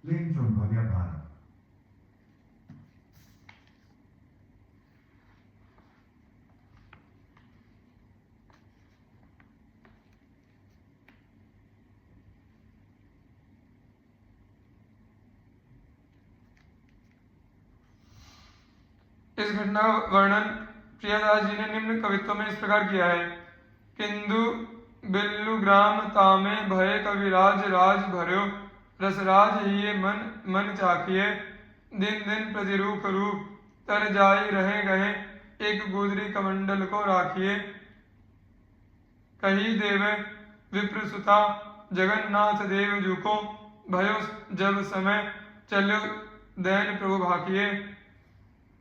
lên from Bhavyapara. इस घटना का वर्णन प्रियादास जी ने निम्न कवित्व में इस प्रकार किया है। किंदु बिल्लु ग्राम तामे भय कविराज राज भर्यो रसराज हिये मन मन चाखिए दिन दिन प्रतिरूप रूप तर जाई रहे गहे एक गुदरी कमंडल को राखिए कही देव विप्रसुता जगन्नाथ देव जुको भयो जब समय चलो दैन प्रभु भाकिए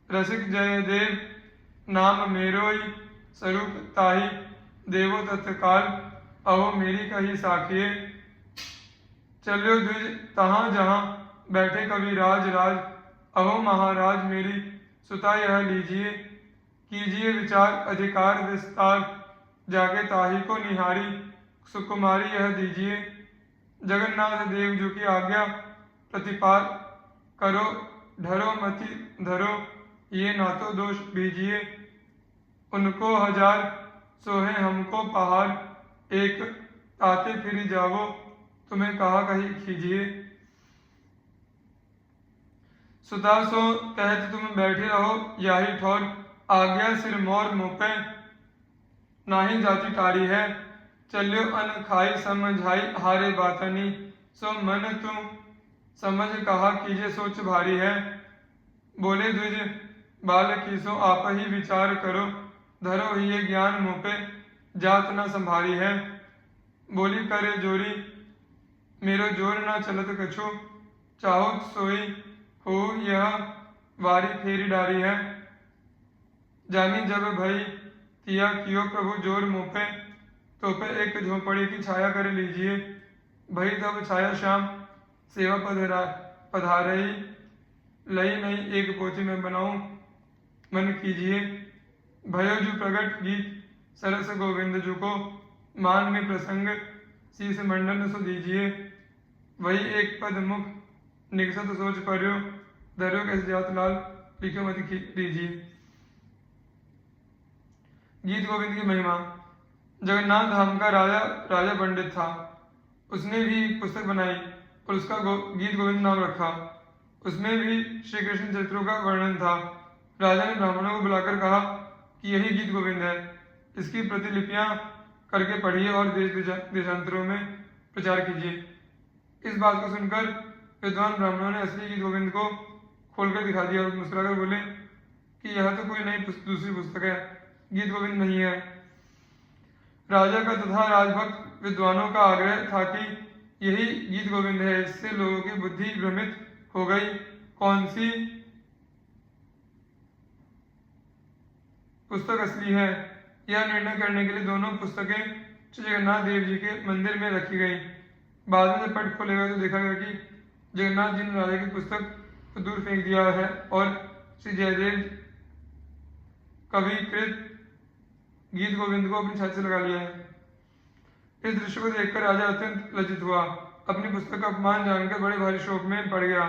रसिक जय देव नाम मेरोई स्वरूप ताही देवो तत्काल अहो मेरी कही साखिए चलो द्विज तहाँ जहाँ बैठे कवि राज राज अहो महाराज मेरी सुता यह लीजिए कीजिए विचार अधिकार विस्तार जाके ताही को निहारी सुकुमारी यह दीजिए जगन्नाथ देव जो की आज्ञा प्रतिपाल करो ढरो मति धरो ये ना तो दोष बीजिए उनको हजार सोहे हमको पहाड़ एक ताते फिर जावो तुम्हें कहा कही कीजिए सुता सो कहते तुम बैठे रहो याही ठौर आज्ञा सिर मोर मुपे नाही जाति टारी है चल्यो अन खाई समझाई हारे बातनी सो मन तुम समझ कहा कीजिए सोच भारी है बोले द्विज बाल की सो आप ही विचार करो धरो ही ये ज्ञान मुपे जात न संभारी है बोली करे जोरी मेरो जोर न चलत कछु चाहो सोई हो यह वारी फेरी डारी है जानी जब भई तिया कियो प्रभु जोर मुपे तो पे एक झोपड़ी की छाया कर लीजिए भई तब छाया श्याम सेवा पधारई लई नहीं एक पोथी में बनाऊं मन कीजिए भयो जू प्रगट गीत सरस गोविंद जू को मान में प्रसंग शीस मंडन सो दीजिए वही एक पद मुख निगसत सोच पर्यो धर्यो कैसे जात लाल लिखो मत लीजिए। गीत गोविंद की महिमा। जगन्नाथ धाम का राजा पंडित था। उसने भी पुस्तक बनाई और उसका गीत गोविंद नाम रखा। उसमें भी श्री कृष्ण चरित्रों का वर्णन था। राजा ने ब्राह्मणों को बुलाकर कहा कि यही गीत गोविंद है, इसकी प्रतिलिपियां करके पढ़िए और देश देशांतरों में प्रचार कीजिए। इस बात को सुनकर विद्वान ब्राह्मणों ने असली गीत गोविंद को खोलकर दिखा दिया और मुस्कुराकर बोले कि यह तो कोई नई दूसरी पुस्तक है, गीत गोविंद नहीं है। राजा का तथा राजभक्त विद्वानों का आग्रह था कि यही गीत गोविंद है। इससे लोगों की बुद्धि भ्रमित हो गई। कौन सी पुस्तक असली है, यह निर्णय करने के लिए दोनों पुस्तकें श्री जगन्नाथ देव जी के मंदिर में रखी गई। बाद में जब पट खोले गए तो देखा गया कि जगन्नाथ जी ने राजा की पुस्तक को दूर फेंक दिया है और श्री जयदेव कविकृत गीत गोविंद को अपनी छाती से लगा लिया है। इस दृश्य को देखकर राजा अत्यंत लज्जित हुआ। अपनी पुस्तक का अपमान जानकर बड़े भारी शोक में पड़ गया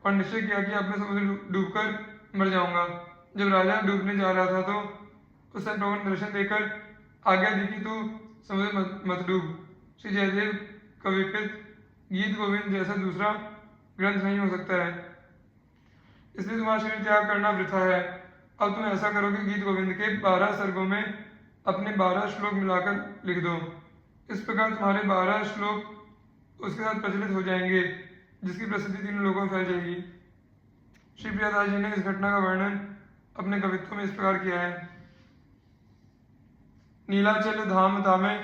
और निश्चय किया कि अब मैं समुद्र डूबकर मर जाऊंगा। जब राजा डूबने जा रहा था तो उस समय प्रभु ने दर्शन देकर आज्ञा दी कि तू समुद्र मत डूब। श्री जयदेव कविकृत गीत गोविंद जैसा दूसरा ग्रंथ नहीं हो सकता है, इसलिए तुम्हारा शरीर त्याग करना वृथा है। अब तुम ऐसा करो कि गीत गोविंद के 12 सर्गों में अपने 12 श्लोक मिलाकर लिख दो। इस प्रकार तुम्हारे 12 श्लोक उसके साथ प्रचलित हो जाएंगे, जिसकी प्रसिद्धि 3 लोगों में फैल जाएगी। श्री प्रियादास जी ने इस घटना का वर्णन अपने कवित्व में इस प्रकार किया है। नीलाचल धाम धामे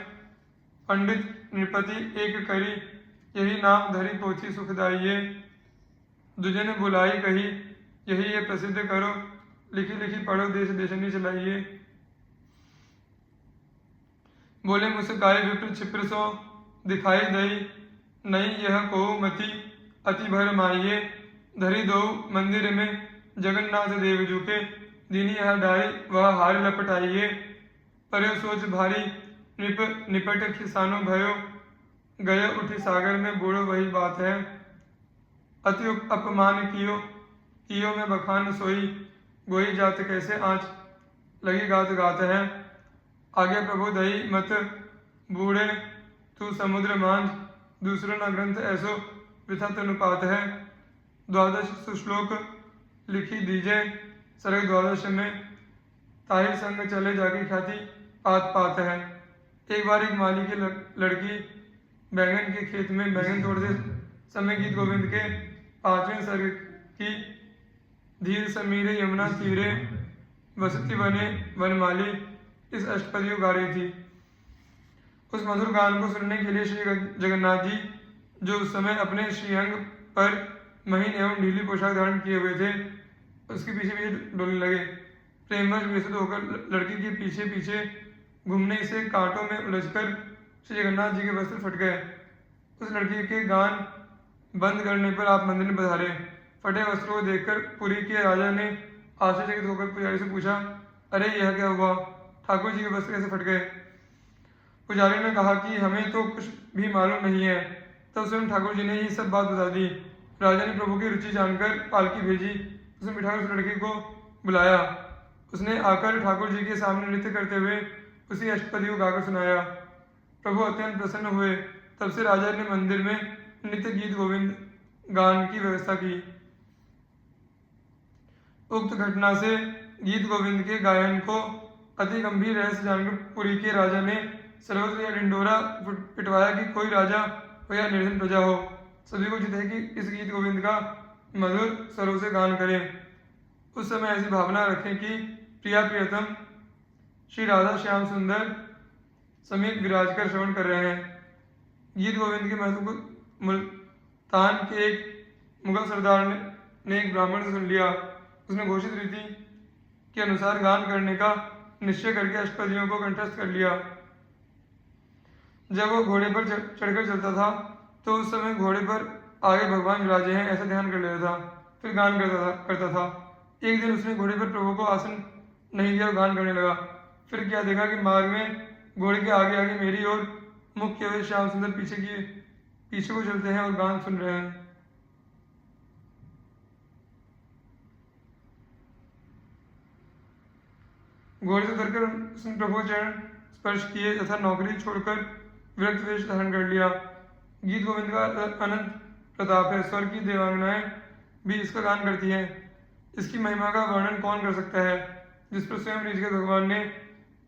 पंडित नृपति एक करी यही नाम धरी पोथी सुखदाइये दुजे ने बुलाई कही यही ये प्रसिद्ध करो लिखी लिखी पढ़ो देश देशनी चलाइए। बोले मुस्काए विप्र छिप्र सो दिखाई दई नहीं यह को मति अति भर माइये धरी दो मंदिर में जगन्नाथ देव जू के दीनी यह डाई वह हार लपटाइए पर्यो सोच भारी निपट खिसानो भयो गयो उठी सागर में बूढ़ो वही बात है। अति अपमान कियो में बखान सोई, गोई जात कैसे आँच लगी गात गात है। आगे प्रभु दही मत बूढ़े तू समुद्र मांझ, दूसरो न ग्रंथ ऐसो वृथा तनुपात है। द्वादश सुश्लोक लिखी दीजे सर्ग द्वादश में, ताहि संग चले जाकी ख्याति पात पात है। एक बार एक माली की लड़की बैंगन के खेत में बैंगन तोड़ते समय गीत गोविंद के 5वें सर्ग की धीर समीरे यमुना तीरे वसती बने वनमाली इस अष्टपदी को गा रही थी। उस मधुर गान को सुनने के लिए श्री जगन्नाथ जी, जो उस समय अपने श्रीअंग पर महीन एवं ढीली पोशाक धारण किए हुए थे, उसके पीछे पीछे डोलने लगे। प्रेमवश विस्तृत होकर लड़की के पीछे पीछे घूमने से कांटों में उलझकर श्री जगन्नाथ जी के वस्त्र फट गए। उस लड़की के गान बंद करने पर आप मंदिर में पधारे। फटे वस्त्रों को देखकर पुरी के राजा ने आश्चर्यचकित होकर पुजारी से पूछा, अरे यह क्या हुआ, ठाकुर जी के वस्त्र कैसे फट गए। पुजारी ने कहा कि हमें तो कुछ भी मालूम नहीं है। तब स्वयं ठाकुर जी ने ही सब बात बता दी। राजा ने प्रभु की रुचि जानकर पालकी भेजी, उसने बिठाकर उस लड़की को बुलाया। उसने आकर ठाकुर जी के सामने नृत्य करते हुए उसी अष्टपदी को गाकर सुनाया। प्रभु अत्यंत प्रसन्न हुए। तब से राजा ने मंदिर में नित्य गीत गोविंद गान की व्यवस्था की। उक्त घटना से गीत गोविंद के गायन को अति गंभीर रहस्य जानकर पुरी के राजा ने सर्वत्र यह ढिंडोरा पिटवाया कि कोई राजा हो या निर्धन प्रजा हो, सभी को उचित है कि इस गीत गोविंद का मधुर स्वरों से गान करें। उस समय ऐसी भावना रखें कि प्रिया प्रियतम श्री राधा श्याम सुंदर समीप विराज कर श्रवण कर रहे हैं। गीत गोविंद के महत्व को मुल्तान के एक मुगल सरदार ने एक ब्राह्मण से सुन लिया। उसने घोषित रीति के अनुसार गान करने का निश्चय करके अष्टपदियों को कंठस्थ कर लिया। जब वो घोड़े पर चढ़कर चलता था तो उस समय घोड़े पर आगे भगवान विराजे हैं ऐसा ध्यान कर लेता था, फिर गान करता था। एक दिन उसने घोड़े पर प्रभु को आसन नहीं दिया और गान करने लगा। फिर क्या देखा कि मार्ग में घोड़े के आगे आगे मेरी और मुख्य हुए श्याम सुंदर पीछे को चलते हैं और गान सुन रहे हैं। घोड़े से उतरकर उसने प्रभु चरण स्पर्श किए तथा नौकरी छोड़कर विरक्त वेश धारण कर लिया। गीत गोविंद का अनंत प्रताप है। स्वर्ग की देवांगनाएं भी इसका गान करती हैं। इसकी महिमा का वर्णन कौन कर सकता है, जिस पर स्वयं ऋषिकेश भगवान ने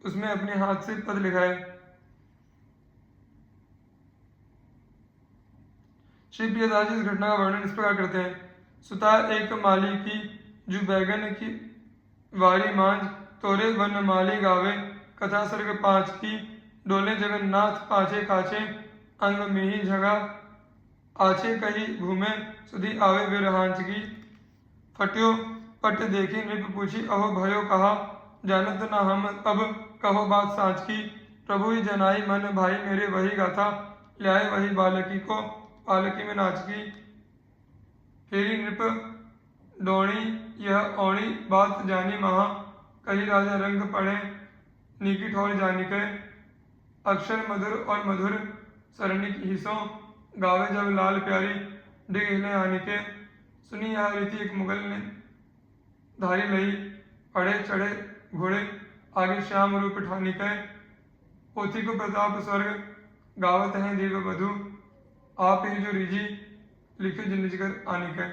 उसमें अपने हाथ से पद लिखा है। श्री प्रियदास जी इस घटना का वर्णन इस प्रकार करते हैं। सुता एक माली की जो बैगन की वारी मांझ, तोरे वन माली गावे, कथा सर्ग 5 की, डोले जगन्नाथ पाछे काछे, अंग में ही झगा आछे कही घूमे, सुधी आवे विरहांच की। फट्यो पट देखी नृप पूछी, अहो भयो कहा, जानत न हम अब कहो बात साँच की। प्रभु ही जनाई मन भाई मेरे वही गाथा, ल्याए वही बालकी को पालकी में नाच की। फेरी नृप डोणी यह औणी बात जानी महा, कही राजा रंग पड़े नीकी ठोर जानी के। अक्षर मधुर और मधुर सरणी हिस्सों, गावे जब लाल प्यारी डिग हिले आनी के। सुनी यह रीति एक मुगल ने धारी लई, अड़े चढ़े घोड़े आगे श्याम रूप ठानी के। पोथी को प्रताप स्वर्ग गावत हैं देव बधु, आप ही जो रिजी लिखे जिन कर आनी के।